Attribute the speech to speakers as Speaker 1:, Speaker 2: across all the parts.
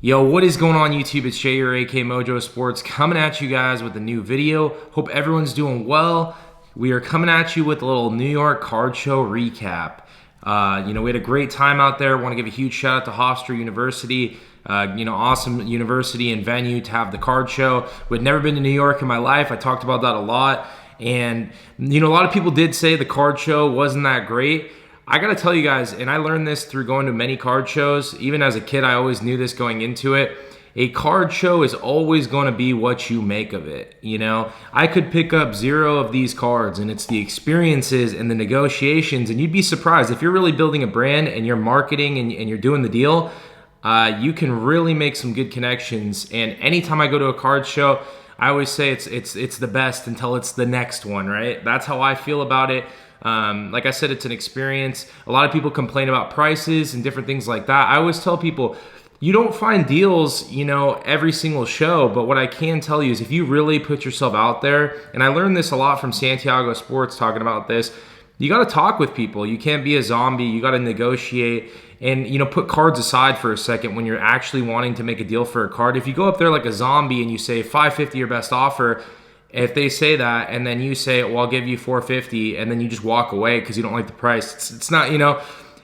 Speaker 1: Yo, what is going on YouTube? It's Jay, your AK Mojo Sports, coming at you guys with a new video. Hope everyone's doing well. We are coming at you with a little New York card show recap. We had a great time out there. Want to give a huge shout out to Hofstra University. Awesome university and venue to have the card show. We'd never been to New York in my life. I talked about that a lot. And, a lot of people did say the card show wasn't that great. I gotta tell you guys, and I learned this through going to many card shows. Even as a kid, I always knew this going into it. A card show is always gonna be what you make of it. I could pick up 0 of these cards, and it's the experiences and the negotiations, and you'd be surprised. If you're really building a brand and you're marketing and you're doing the deal, you can really make some good connections. And anytime I go to a card show, I always say it's the best until it's the next one, right? That's how I feel about it. Like I said, it's an experience. A lot of people complain about prices and different things like that. I always tell people, you don't find deals, every single show. But what I can tell you is if you really put yourself out there, and I learned this a lot from Santiago Sports talking about this, you got to talk with people. You can't be a zombie. You got to negotiate and, put cards aside for a second when you're actually wanting to make a deal for a card. If you go up there like a zombie and you say $550 your best offer, if they say that and then you say, well, I'll give you $450, and then you just walk away because you don't like the price, it's not,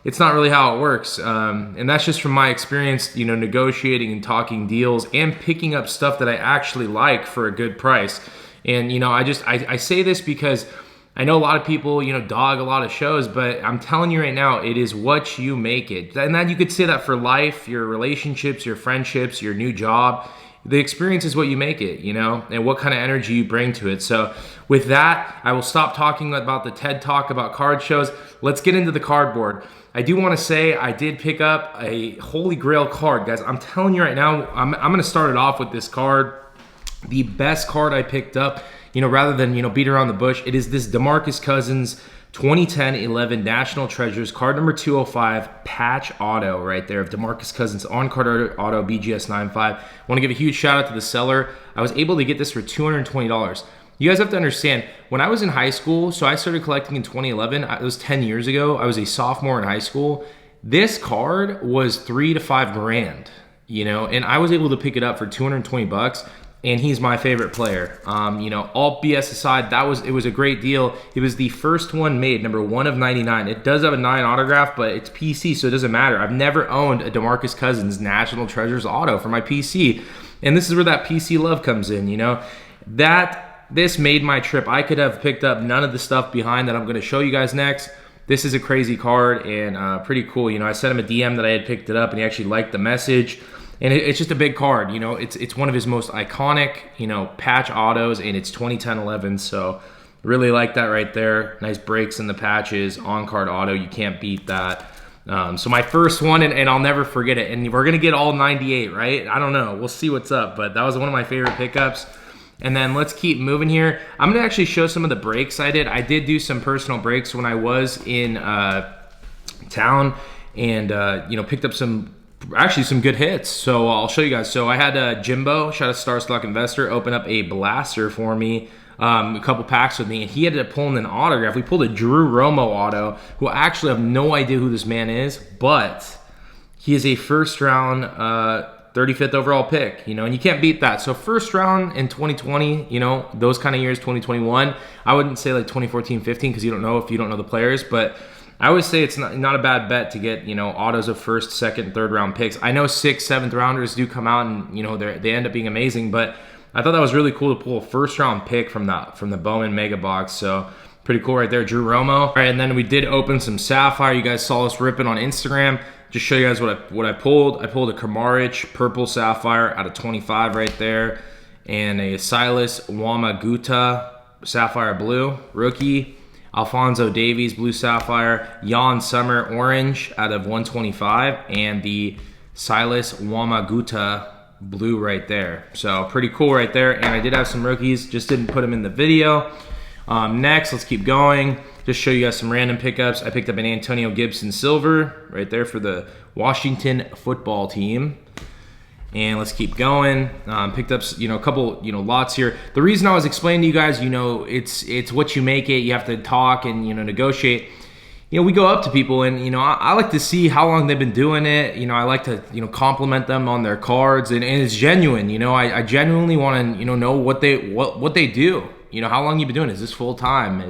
Speaker 1: it's not really how it works. And that's just from my experience, negotiating and talking deals and picking up stuff that I actually like for a good price. And, I say this because I know a lot of people, dog a lot of shows, but I'm telling you right now, it is what you make it. And then you could say that for life, your relationships, your friendships, your new job. The experience is what you make it, and what kind of energy you bring to it. So with that, I will stop talking about the TED Talk about card shows. Let's get into the cardboard. I do want to say I did pick up a Holy Grail card, guys. I'm telling you right now, I'm going to start it off with this card. The best card I picked up, rather than, beat around the bush, it is this DeMarcus Cousins 2010-11 National Treasures, card number 205, patch auto right there of DeMarcus Cousins on card auto BGS 95. I want to give a huge shout out to the seller. I was able to get this for $220. You guys have to understand, when I was in high school, so I started collecting in 2011, it was 10 years ago. I was a sophomore in high school. This card was $3 to $5 grand, and I was able to pick it up for 220 bucks. And he's my favorite player. All BS aside, it was a great deal. It was the first one made, number 1 of 99. It does have a 9 autograph, but it's PC, so it doesn't matter. I've never owned a DeMarcus Cousins National Treasures auto for my PC. And this is where that PC love comes in, This made my trip. I could have picked up none of the stuff behind that I'm going to show you guys next. This is a crazy card and pretty cool. I sent him a DM that I had picked it up, and he actually liked the message. And it's just a big card, it's one of his most iconic, patch autos, and it's 2010-11, so really like that right there. Nice breaks in the patches, on-card auto, you can't beat that. So my first one, and I'll never forget it, and we're going to get all 98, right? I don't know, we'll see what's up, but that was one of my favorite pickups. And then let's keep moving here. I'm going to actually show some of the breaks I did. I did do some personal breaks when I was in town, and picked up some good hits. So I'll show you guys. So I had Jimbo, shout out to Star Stock Investor, open up a blaster for me, a couple packs with me, and he ended up pulling an autograph. We pulled a Drew Romo auto, who I actually have no idea who this man is, but he is a first round 35th overall pick, and you can't beat that. So first round in 2020, those kind of years, 2021, I wouldn't say like 2014, 15, because you don't know the players, but I always say it's not a bad bet to get, autos of first, second, third round picks. I know 6th, 7th rounders do come out and, they end up being amazing, but I thought that was really cool to pull a first round pick from the Bowman Mega Box. So pretty cool right there, Drew Romo. All right, and then we did open some Sapphire. You guys saw us ripping on Instagram. Just show you guys what I pulled. I pulled a Kramaric purple Sapphire out of 25 right there, and a Silas Wamaguta Sapphire blue rookie. Alfonso Davies, Blue Sapphire, Jan Summer, Orange out of 125, and the Silas Wamaguta Blue right there. So pretty cool right there, and I did have some rookies, just didn't put them in the video. Next, let's keep going. Just show you guys some random pickups. I picked up an Antonio Gibson Silver right there for the Washington football team. And let's keep going. Picked up, a couple, lots here. The reason I was explaining to you guys, it's what you make it. You have to talk and, negotiate. we go up to people and, I like to see how long they've been doing it. I like to, compliment them on their cards, and it's genuine. I genuinely want to, know what they do. How long you've been doing it. Is this full time?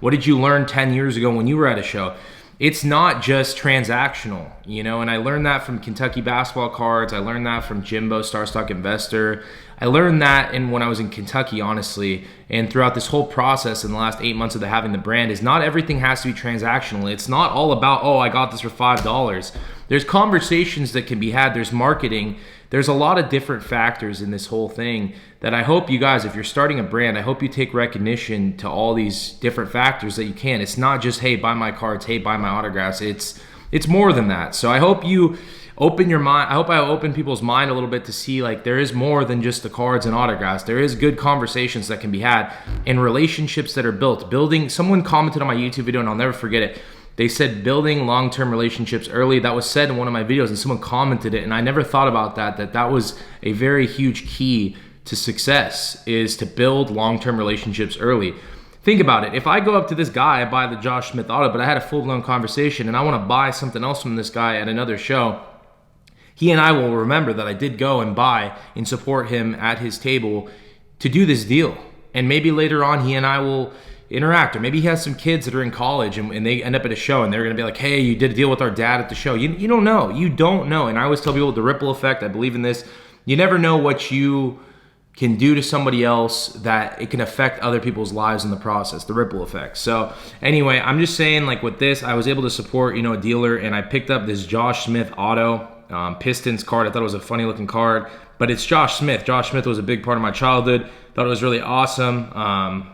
Speaker 1: What did you learn 10 years ago when you were at a show? It's not just transactional, and I learned that from Kentucky Basketball Cards. I learned that from Jimbo, Star Stock Investor. I learned that when I was in Kentucky, honestly, and throughout this whole process in the last 8 months of having the brand, is not everything has to be transactional. It's not all about, I got this for $5. There's conversations that can be had. There's marketing. There's a lot of different factors in this whole thing that I hope you guys, if you're starting a brand, I hope you take recognition to all these different factors that you can. It's not just, hey, buy my cards, hey, buy my autographs. It's more than that. So I hope you open your mind. I hope I open people's mind a little bit to see, like, there is more than just the cards and autographs. There is good conversations that can be had and relationships that are built. Someone commented on my YouTube video, and I'll never forget it. They said building long-term relationships early. That was said in one of my videos, and someone commented it, and I never thought about that was a very huge key to success, is to build long-term relationships early. Think about it. If I go up to this guy, I buy the Josh Smith auto, but I had a full-blown conversation, and I want to buy something else from this guy at another show, he and I will remember that I did go and buy and support him at his table to do this deal. And maybe later on, he and I will interact, or maybe he has some kids that are in college and they end up at a show and they're going to be like, hey, you did a deal with our dad at the show. You don't know. You don't know. And I always tell people the ripple effect. I believe in this. You never know what you can do to somebody else that it can affect other people's lives in the process, the ripple effect. So anyway, I'm just saying, like, with this, I was able to support, a dealer, and I picked up this Josh Smith auto Pistons card. I thought it was a funny looking card, but it's Josh Smith. Josh Smith was a big part of my childhood. Thought it was really awesome.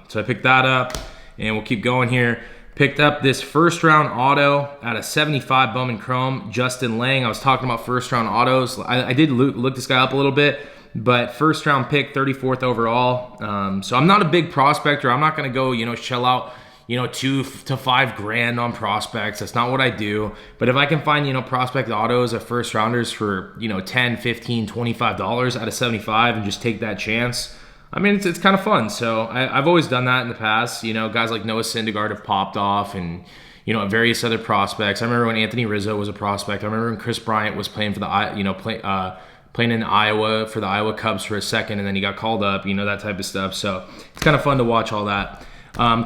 Speaker 1: So I picked that up, and we'll keep going here. Picked up this first round auto out of 75 Bowman Chrome, Justin Lang. I was talking about first round autos. I did look this guy up a little bit, but first round pick, 34th overall. So I'm not a big prospector. I'm not going to go, shell out, $2 to $5 grand on prospects. That's not what I do. But if I can find, prospect autos of first rounders for, $10, $15, $25 out of 75 and just take that chance, I mean, it's kind of fun. So I've always done that in the past. Guys like Noah Syndergaard have popped off, and, various other prospects. I remember when Anthony Rizzo was a prospect. I remember when Chris Bryant was playing for the, playing in Iowa for the Iowa Cubs for a second, and then he got called up, that type of stuff. So it's kind of fun to watch all that.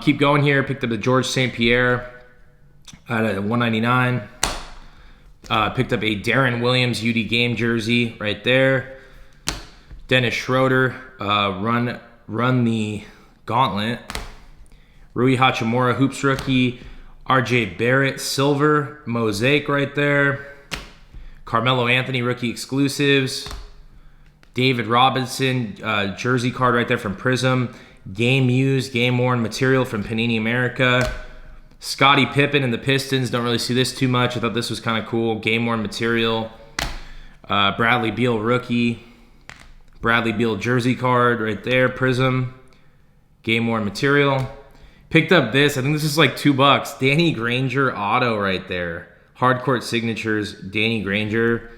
Speaker 1: Keep going here. Picked up the George St. Pierre at a 199. Picked up a Darren Williams UD game jersey right there. Dennis Schroeder, run the gauntlet. Rui Hachimura, hoops rookie. RJ Barrett, silver, mosaic right there. Carmelo Anthony, rookie exclusives. David Robinson, jersey card right there from Prism. Game used, game worn material from Panini America. Scottie Pippen and the Pistons, don't really see this too much. I thought this was kind of cool. Game worn material. Bradley Beal, rookie. Bradley Beal jersey card right there, Prism. Game worn material. Picked up this, I think this is like $2. Danny Granger auto right there. Hardcourt signatures, Danny Granger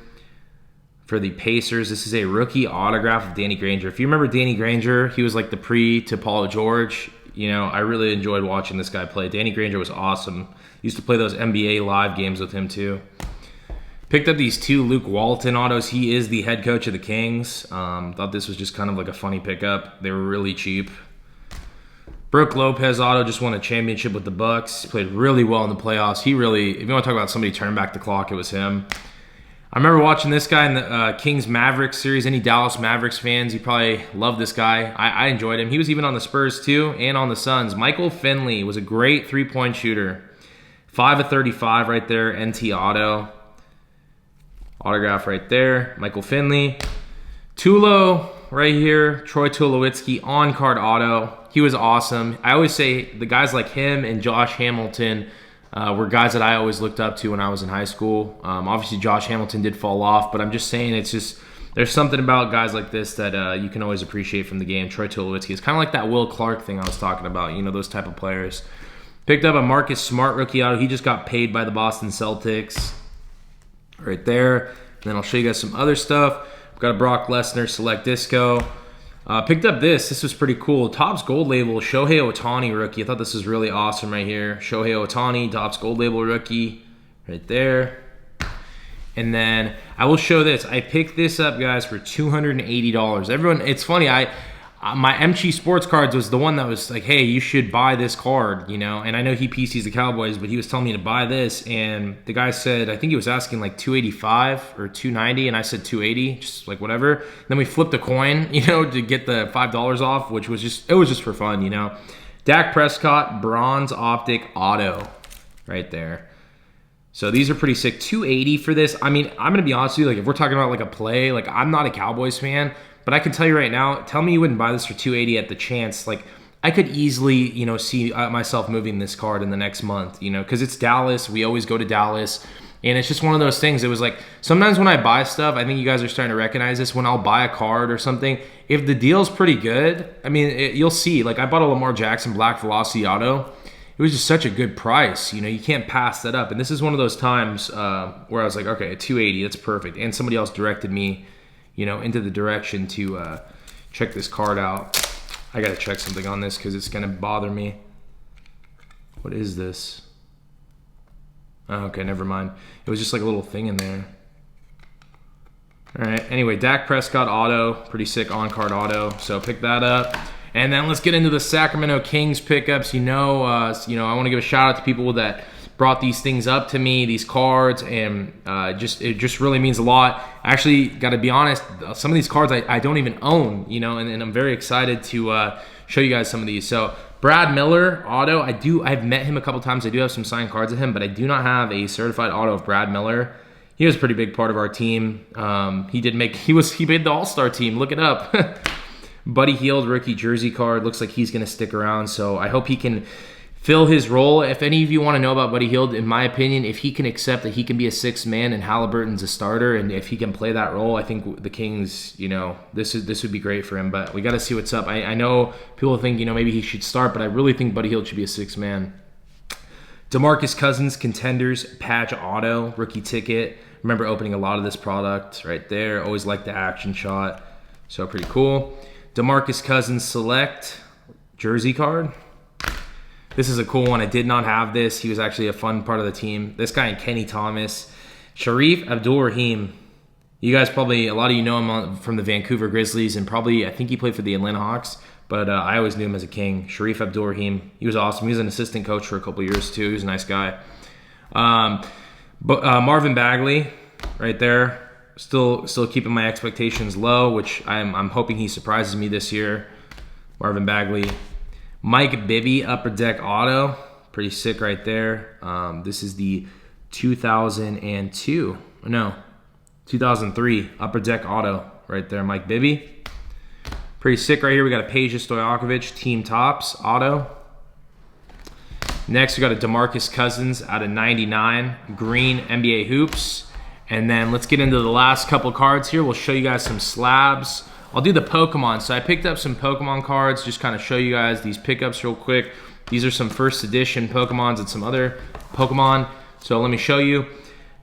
Speaker 1: for the Pacers. This is a rookie autograph of Danny Granger. If you remember Danny Granger, he was like the pre to Paul George. I really enjoyed watching this guy play. Danny Granger was awesome. Used to play those NBA live games with him too. Picked up these two Luke Walton autos. He is the head coach of the Kings. Thought this was just kind of like a funny pickup. They were really cheap. Brooke Lopez auto just won a championship with the Bucks. Played really well in the playoffs. He really, if you want to talk about somebody turning back the clock, it was him. I remember watching this guy in the Kings Mavericks series. Any Dallas Mavericks fans, you probably love this guy. I enjoyed him. He was even on the Spurs too and on the Suns. Michael Finley was a great three-point shooter. 5 of 35 right there, NT auto. Autograph right there, Michael Finley. Tulo right here, Troy Tulowitzki on-card auto. He was awesome. I always say the guys like him and Josh Hamilton were guys that I always looked up to when I was in high school. Obviously, Josh Hamilton did fall off, but I'm just saying there's something about guys like this that you can always appreciate from the game. Troy Tulowitzki is kind of like that Will Clark thing I was talking about, those type of players. Picked up a Marcus Smart rookie auto. He just got paid by the Boston Celtics right there. And then I'll show you guys some other stuff. We've got a Brock Lesnar Select Disco. Picked up this. This was pretty cool. Topps Gold Label Shohei Ohtani rookie. I thought this was really awesome right here. Shohei Ohtani, Topps Gold Label rookie, right there. And then I will show this. I picked this up, guys, for $280. Everyone, it's funny. My MG Sports Cards was the one that was like, hey, you should buy this card, you know. And I know he PCs the Cowboys, but he was telling me to buy this. And the guy said, I think he was asking like $285 or $290, and I said $280, just like whatever. Then we flipped a coin, you know, to get the $5 off, which was just, it was just for fun, you know. Dak Prescott Bronze Optic Auto, right there. So these are pretty sick. $280 for this. I mean, I'm gonna be honest with you. Like, if we're talking about like a play, like I'm not a Cowboys fan. But I can tell you right now, tell me you wouldn't buy this for $280 at the chance. Like, I could easily, you know, see myself moving this card in the next month, you know, because it's Dallas. We always go to Dallas. And it's just one of those things. It was like, sometimes when I buy stuff, I think you guys are starting to recognize this. When I'll buy a card or something, if the deal's pretty good, I mean, you'll see. Like, I bought a Lamar Jackson Black Velocity Auto. It was just such a good price. You know, you can't pass that up. And this is one of those times where I was like, okay, $280, that's perfect. And somebody else directed me, you know, into the direction to check this card out. I gotta check something on this because it's gonna bother me. What is this? Oh, okay, never mind. It was just like a little thing in there. All right, anyway, Dak Prescott auto, pretty sick on-card auto, so pick that up. And then let's get into the Sacramento Kings pickups. You know, I wanna give a shout out to people that brought these things up to me, these cards, and it just really means a lot. Actually, got to be honest, some of these cards I don't even own, you know, and I'm very excited to show you guys some of these. So Brad Miller auto, I've met him a couple times. I do have some signed cards of him, but I do not have a certified auto of Brad Miller. He was a pretty big part of our team. He made the All-Star team. Look it up. Buddy Hield rookie jersey card. Looks like he's going to stick around, so I hope he can fill his role. If any of you want to know about Buddy Hield, in my opinion, if he can accept that he can be a sixth man and Halliburton's a starter, and if he can play that role, I think the Kings, you know, this would be great for him. But we got to see what's up. I know people think, you know, maybe he should start, but I really think Buddy Hield should be a sixth man. DeMarcus Cousins Contenders patch auto rookie ticket. Remember opening a lot of this product right there. Always liked the action shot, so pretty cool. DeMarcus Cousins Select jersey card. This is a cool one. I did not have this. He was actually a fun part of the team. This guy and Kenny Thomas. Sharif Abdul-Rahim. You guys probably, a lot of you know him from the Vancouver Grizzlies, and probably, I think he played for the Atlanta Hawks, but I always knew him as a King. Sharif Abdul-Rahim. He was awesome. He was an assistant coach for a couple years too. He was a nice guy. Marvin Bagley, right there. Still keeping my expectations low, which I'm hoping he surprises me this year. Marvin Bagley. Mike Bibby Upper Deck Auto, pretty sick right there. This is the 2003 Upper Deck Auto right there, Mike Bibby. Pretty sick right here. We got a Peja Stojakovic Team Tops Auto. Next, we got a DeMarcus Cousins out of 99 green NBA Hoops. And then let's get into the last couple cards here. We'll show you guys some slabs. I'll do the Pokemon. So I picked up some Pokemon cards, just kind of show you guys these pickups real quick. These are some first edition Pokemons and some other Pokemon. So let me show you.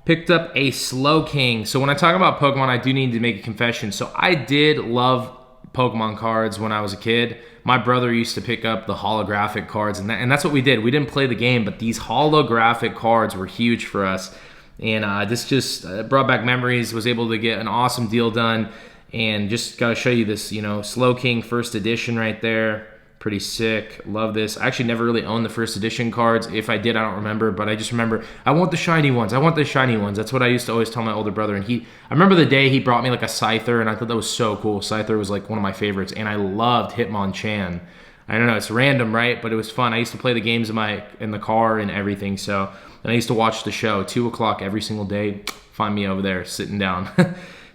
Speaker 1: Picked up a Slowking. So when I talk about Pokemon, I do need to make a confession. So I did love Pokemon cards when I was a kid. My brother used to pick up the holographic cards, and that's what we did. We didn't play the game, but these holographic cards were huge for us. And this just brought back memories. Was able to get an awesome deal done. And just gotta show you this, you know, Slowking first edition right there. Pretty sick. Love this. I actually never really owned the first edition cards. If I did, I don't remember, but I just remember I want the shiny ones. I want the shiny ones. That's what I used to always tell my older brother. And I remember the day he brought me like a Scyther, and I thought that was so cool. Scyther was like one of my favorites, and I loved Hitmonchan. I don't know, it's random, right? But it was fun. I used to play the games in the car and everything. So, and I used to watch the show 2 o'clock every single day. Find me over there sitting down.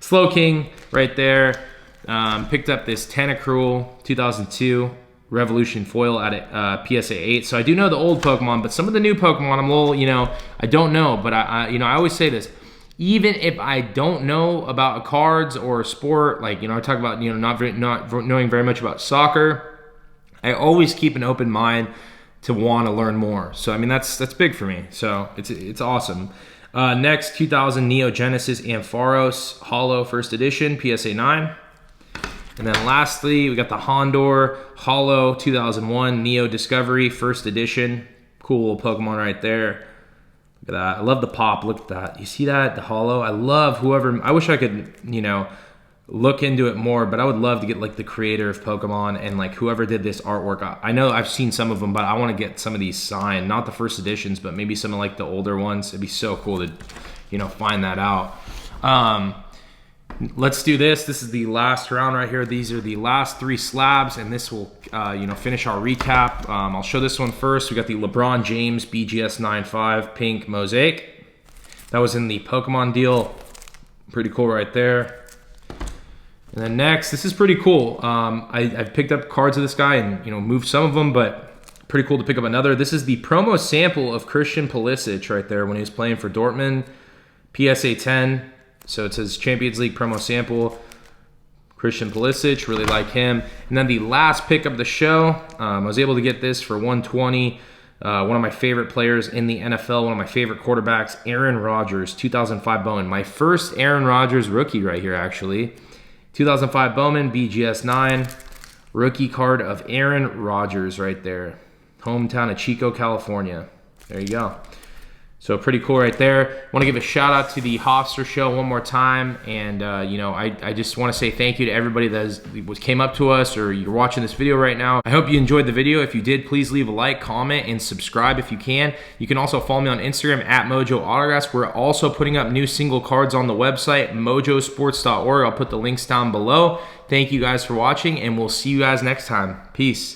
Speaker 1: Slowking right there. Picked up this Tentacruel 2002 Revolution foil at PSA 8. So I do know the old Pokemon, but some of the new Pokemon, I'm a little, you know, I don't know. But I always say this. Even if I don't know about cards or sport, like, you know, I talk about, you know, not knowing very much about soccer, I always keep an open mind to want to learn more. So I mean, that's big for me. So it's awesome. Next, 2000 Neo Genesis Ampharos Holo First Edition, PSA 9. And then lastly, we got the Hondor Holo 2001 Neo Discovery First Edition. Cool little Pokemon right there. Look at that. I love the pop. Look at that. You see that? The Holo. I love whoever. I wish I could, you know, look into it more, but I would love to get like the creator of Pokemon and like whoever did this artwork. I know I've seen some of them, but I want to get some of these signed. Not the first editions, but maybe some of like the older ones. It'd be so cool to, you know, find that out. Let's do this. This is the last round right here. These are the last 3 slabs, and this will, you know, finish our recap. I'll show this one first. We got the LeBron James BGS 9.5 pink mosaic. That was in the Pokemon deal. Pretty cool right there. And then next, this is pretty cool. I've picked up cards of this guy and, you know, moved some of them, but pretty cool to pick up another. This is the promo sample of Christian Pulisic right there when he was playing for Dortmund. PSA 10. So it says Champions League promo sample, Christian Pulisic, really like him. And then the last pick of the show, I was able to get this for $120. One of my favorite players in the NFL, one of my favorite quarterbacks, Aaron Rodgers, 2005 Bowman. My first Aaron Rodgers rookie right here, actually. 2005 Bowman, BGS 9, rookie card of Aaron Rodgers right there. Hometown of Chico, California. There you go. So pretty cool right there. Want to give a shout out to the Hofstra Show one more time. And, you know, I just want to say thank you to everybody that came up to us or you're watching this video right now. I hope you enjoyed the video. If you did, please leave a like, comment, and subscribe if you can. You can also follow me on Instagram at Mojo Autographs. We're also putting up new single cards on the website, mojosports.org. I'll put the links down below. Thank you guys for watching, and we'll see you guys next time. Peace.